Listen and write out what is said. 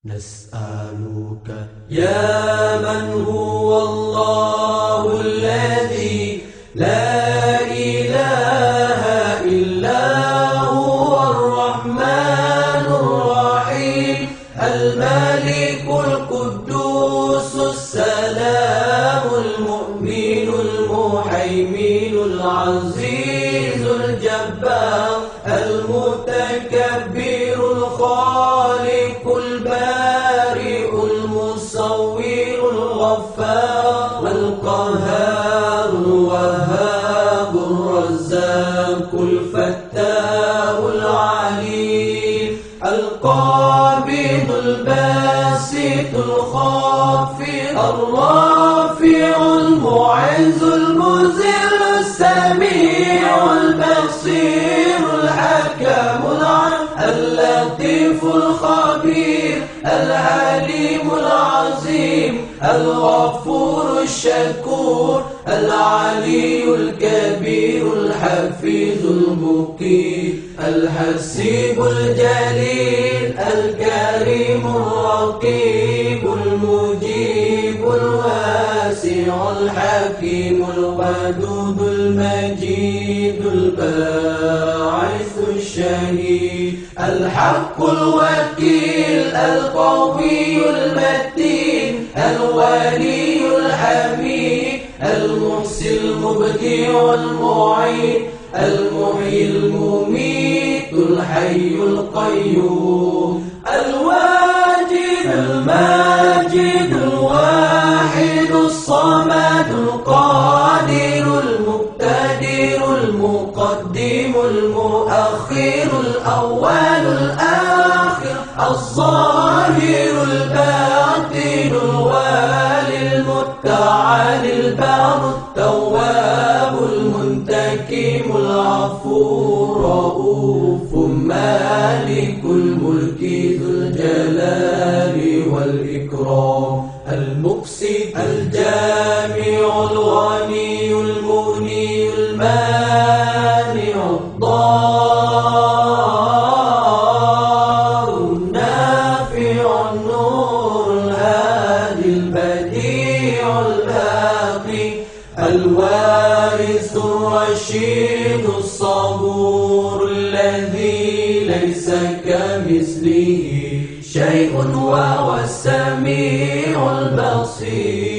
نسألك يا من هو الله الذي لا إله إلا هو الرحمن الرحيم الملك القدوس السلام المؤمن المهيمن العزيز الجبار المتكبر الخالق البارئ المصور الغفار القهار الوهاب الرزاق الفتاح العليم القابض الباسط الخافض الرافع المعز المذل السميع البصير الحكم اللطيف الخبير العليم العظيم الغفور الشكور العلي الكبير الحفيظ المقيت الحسيب الجليل الكريم الرقيب المجيب الواسع الحكيم الودود المجيد الباعث الشهيد الحق الوكيل القوي المتين الولي الحميد المحسن المبدع المعين المحيي المميت الحي القيوم الواجد الماجد الواحد الصمد القادر المقتدر المقدم المؤخر الأول الآخر الظاهر الباطن الوالي المتعالي البر التواب المنتقم العفو الرؤوف مالك الملك ذو الجلال والإكرام المقسط الجامع الغني المغني المانع الضار النافع النور الهادي البديع الباقي الوارث الرشيد الصبور الذي ليس كمثله شيء وهو السميع البصير.